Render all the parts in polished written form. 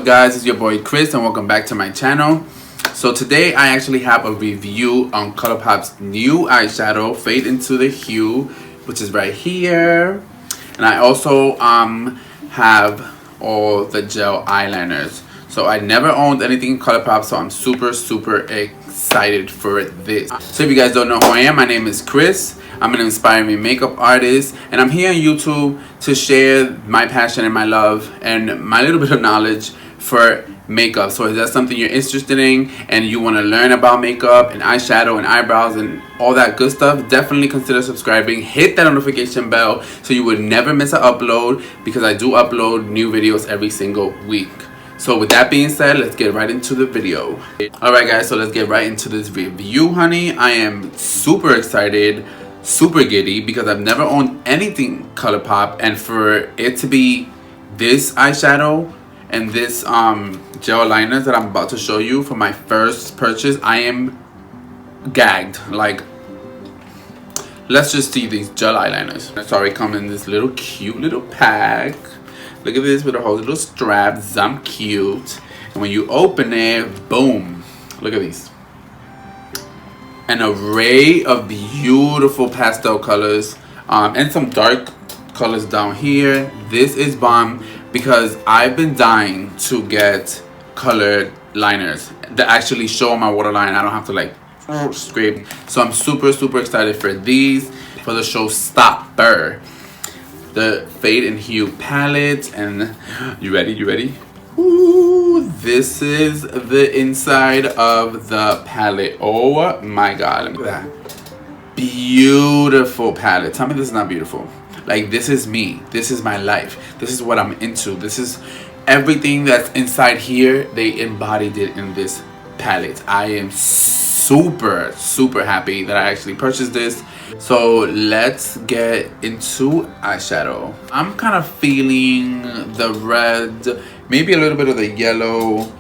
guys, it's your boy Chris and welcome back to my channel. So today I actually have a review on Colourpop's new eyeshadow, Fade Into the Hue, which is right here. And I also have all the gel eyeliners. So I never owned anything Colourpop, so I'm super excited for this. So if you guys don't know who I am, my name is Chris. I'm an inspiring makeup artist, and I'm here on YouTube to share my passion and my love and my little bit of knowledge for makeup. So if that's something you're interested in and you want to learn about makeup and eyeshadow and eyebrows and all that good stuff, definitely consider subscribing. Hit that notification bell so you would never miss an upload, because I do upload new videos every single week. So with that being said, let's get right into the video. Alright guys, so let's get right into this review, honey. I am super excited, super giddy, because I've never owned anything Colourpop, and for it to be this eyeshadow and this gel liners that I'm about to show you for my first purchase, I am gagged. Like, let's just see these gel eyeliners. They already come in this little cute little pack. Look at this with a whole little strap. I'm cute. And when you open it, boom, look at these. An array of beautiful pastel colors and some dark colors down here. This is bomb because I've been dying to get colored liners that actually show my waterline. I don't have to like scrape. So I'm super excited for these, for the showstopper, the Fade and Hue palette. And you ready? Ooh, this is the inside of the palette. Oh my god, look at that. Beautiful palette. Tell me this is not beautiful. Like, this is me. This is my life. This is what I'm into. This is everything that's inside here. They embodied it in this palette. I am super happy that I actually purchased this. So let's get into eyeshadow. I'm kind of feeling the red, maybe a little bit of the yellow.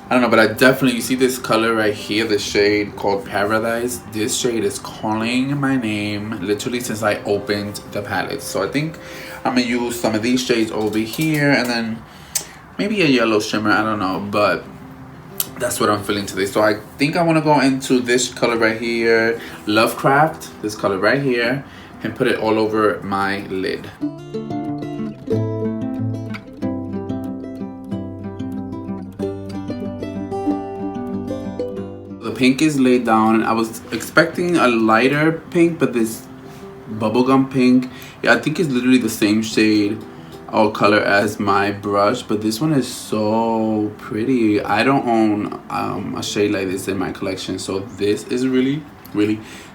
I don't know, but I definitely, you see this color right here, the shade called Paradise. This shade is calling my name literally since I opened the palette. So I think I'm gonna use some of these shades over here and then maybe a yellow shimmer, I don't know, but that's what I'm feeling today. So I think I want to go into this color right here, Lovecraft, this color right here, and put it all over my lid. The pink is laid down. I was expecting a lighter pink, but this bubblegum pink, yeah, I think it's literally the same shade or color as my brush, but this one is so pretty. I don't own a shade like this in my collection, so this is really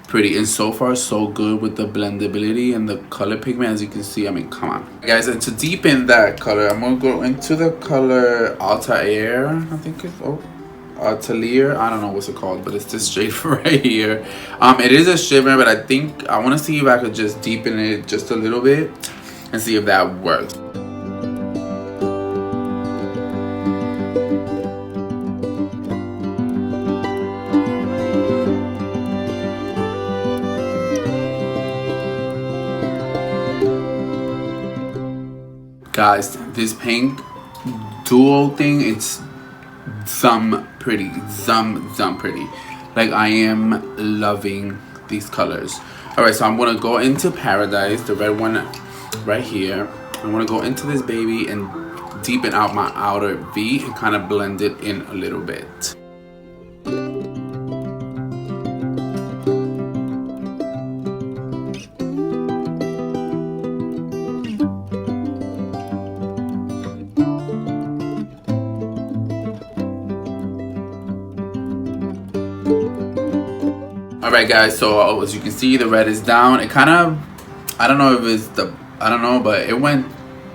pretty, and so far so good with the blendability and the color pigment. As you can see, I mean, come on guys. And to deepen that color, I'm gonna go into the color Altair, I think it's Atelier, I don't know what's it called, but it's this shade right here. It is a shimmer, but I think I want to see if I could just deepen it just a little bit and see if that works. Guys, this pink dual thing, it's some pretty. Like, I am loving these colors. Alright, so I'm gonna go into Paradise, the red one right here. I'm gonna go into this baby and deepen out my outer V and kind of blend it in a little bit. Alright guys, so as you can see, the red is down. It kind of, I don't know if it's the, I don't know, but it went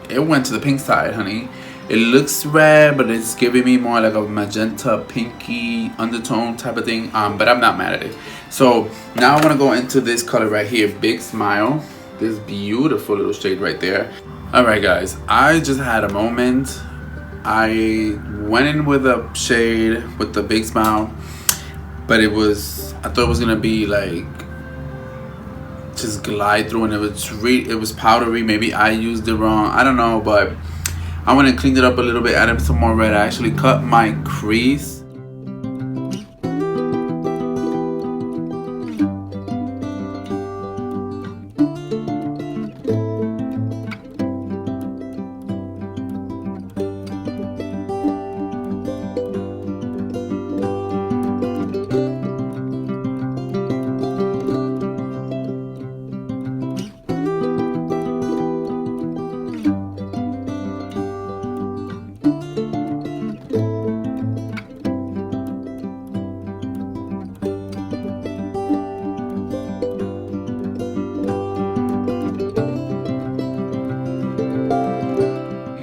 to the pink side, honey. It looks red, but it's giving me more like a magenta, pinky undertone type of thing. But I'm not mad at it. So now I want to go into this color right here, Big Smile. This beautiful little shade right there. Alright guys, I just had a moment. I went in with a shade with the Big Smile, but it was, I thought it was gonna be like just glide through, and it was powdery. Maybe I used it wrong, I don't know, but I went and cleaned it up a little bit, added some more red. I actually cut my crease.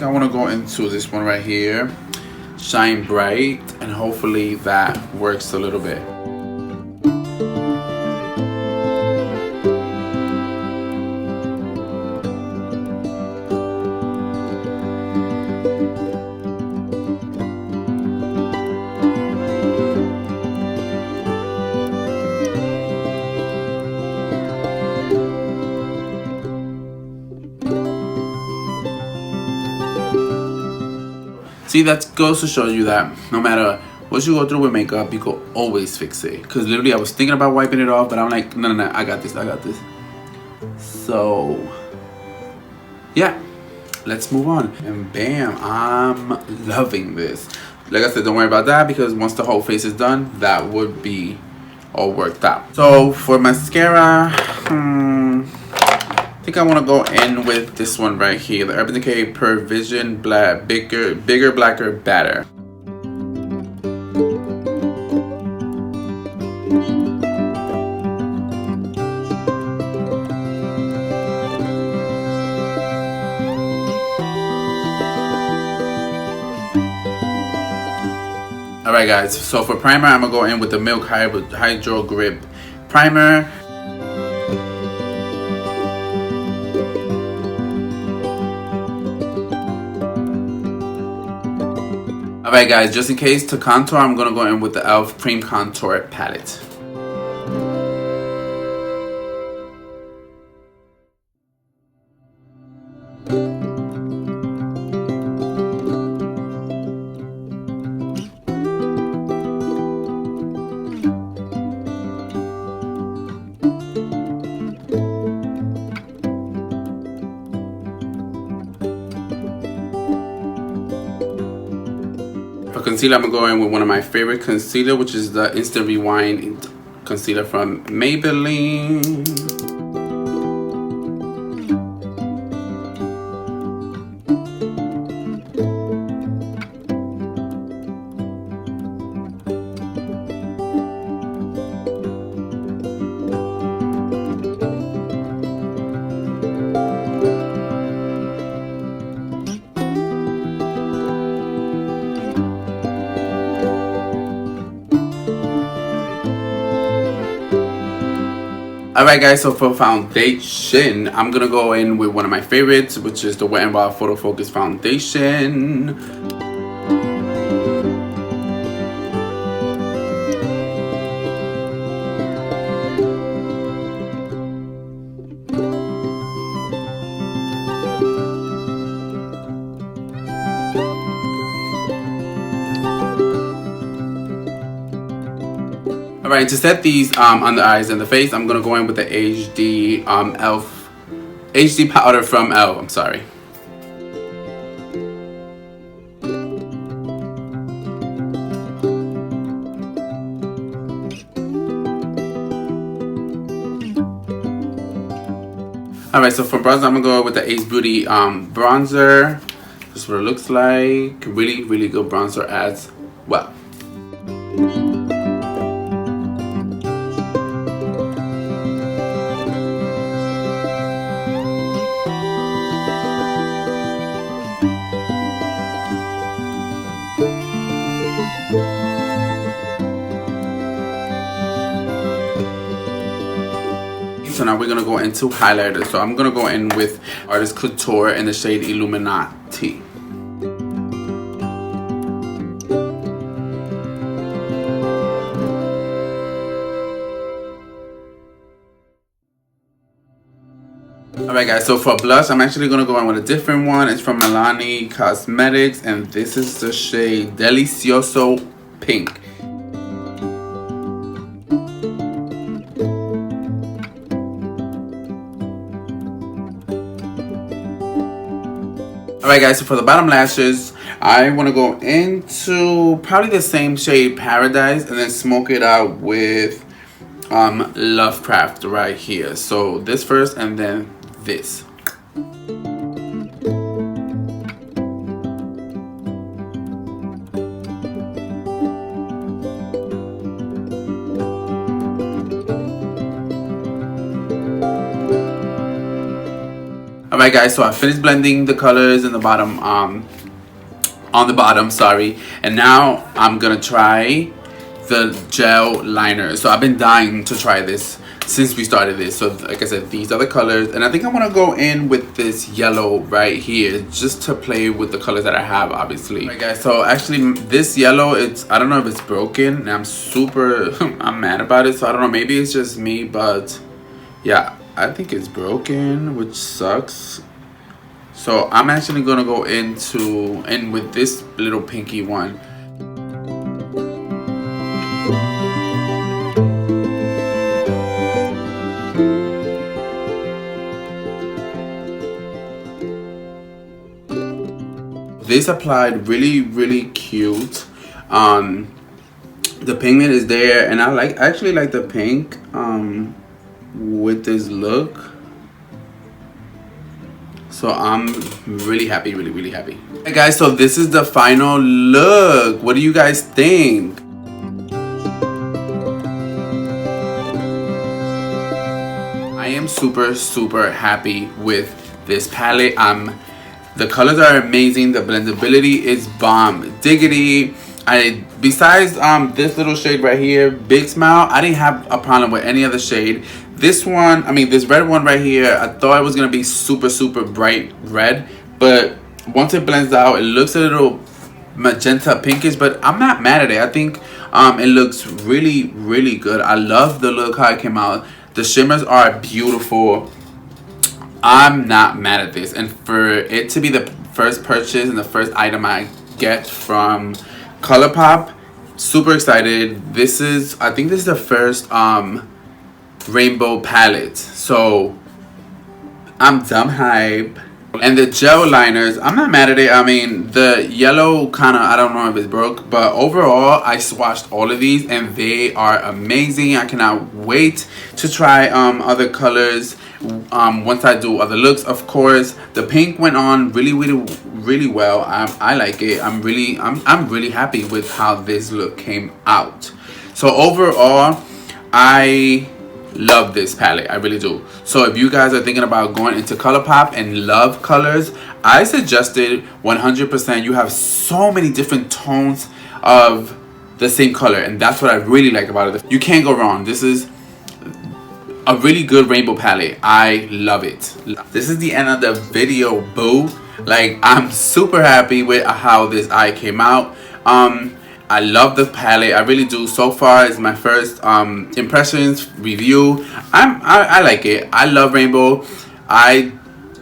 I want to go into this one right here, Shine Bright, and hopefully that works a little bit. See, that goes to show you that no matter what you go through with makeup, you can always fix it. Because literally I was thinking about wiping it off, but I'm like, no, I got this. So, yeah, let's move on. And bam, I'm loving this. Like I said, don't worry about that, because once the whole face is done, that would be all worked out. So for mascara, I think I want to go in with this one right here, the Urban Decay Per Vision Black Bigger, Blacker, Badder. Alright guys, so for primer, I'm going to go in with the Milk Hydro Grip Primer. Alright guys, just in case to contour, I'm going to go in with the e.l.f. Cream Contour Palette. For concealer, I'm going to go in with one of my favorite concealer, which is the Instant Rewind concealer from Maybelline. Alright guys, so for foundation, I'm going to go in with one of my favorites, which is the Wet n Wild Photo Focus Foundation. Alright, to set these on the eyes and the face, I'm going to go in with the HD e.l.f. HD powder from e.l.f. I'm sorry. Alright, so for bronzer, I'm going to go with the Ace Beauty bronzer. This is what it looks like. Really, really good bronzer as well. So now we're going to go into highlighter. So I'm going to go in with Artist Couture in the shade Illuminati. Alright guys, so for blush, I'm actually going to go in with a different one. It's from Milani Cosmetics, and this is the shade Delicioso Pink. Alright guys, so for the bottom lashes, I want to go into probably the same shade Paradise and then smoke it out with Lovecraft right here. So this first and then this. Alright guys, so I finished blending the colors in the bottom, on the bottom, sorry. And now I'm gonna try the gel liner. So I've been dying to try this since we started this. So like I said, these are the colors. And I think I'm gonna go in with this yellow right here, just to play with the colors that I have, obviously. Alright guys, so actually this yellow, I don't know if it's broken. And I'm mad about it. So I don't know, maybe it's just me, but yeah. I think it's broken, which sucks. So I'm actually gonna go in with this little pinky one. This applied really cute. The pigment is there, and I actually like the pink. With this look, so I'm really happy, really happy. Hey guys, so this is the final look. What do you guys think? I am super happy with this palette. The colors are amazing. The blendability is bomb diggity. Besides this little shade right here, Big Smile, I didn't have a problem with any other shade. This one, this red one right here, I thought it was gonna be super bright red, but once it blends out, it looks a little magenta pinkish, but I'm not mad at it. I think it looks really good. I love the look, how it came out. The shimmers are beautiful. I'm not mad at this, and for it to be the first purchase and the first item I get from Colourpop, super excited. I think this is the first rainbow palette, so I'm dumb hype. And the gel liners, I'm not mad at it. The yellow kind of, I don't know if it's broke, but overall I swatched all of these and they are amazing. I cannot wait to try other colors once I do other looks. Of course, the pink went on really well. I like it. I'm really happy with how this look came out. So overall, I love this palette. I really do. So if you guys are thinking about going into Colourpop and love colors, I suggest it 100%. You have so many different tones of the same color, and that's what I really like about it. You can't go wrong. This is a really good rainbow palette. I love it. This is the end of the video, boo. I'm super happy with how this eye came out. I love the palette. I really do. So far, it's my first impressions review. I like it. I love rainbow. I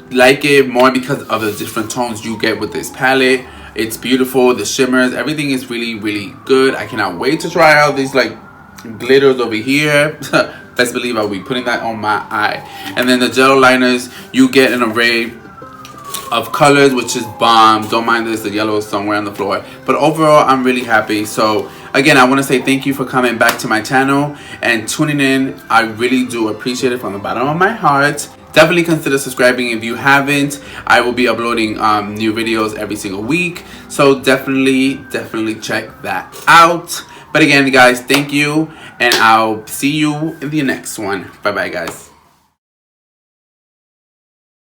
like it more because of the different tones you get with this palette. It's beautiful. The shimmers, everything is really good. I cannot wait to try out these glitters over here. Best believe I'll be putting that on my eye. And then the gel liners, you get an array of colors, which is bomb. Don't mind this, the yellow is somewhere on the floor, but overall I'm really happy. So again, I want to say thank you for coming back to my channel and tuning in. I really do appreciate it from the bottom of my heart. Definitely consider subscribing if you haven't. I will be uploading new videos every single week, so definitely check that out. But again, guys, thank you, and I'll see you in the next one. Bye bye, guys.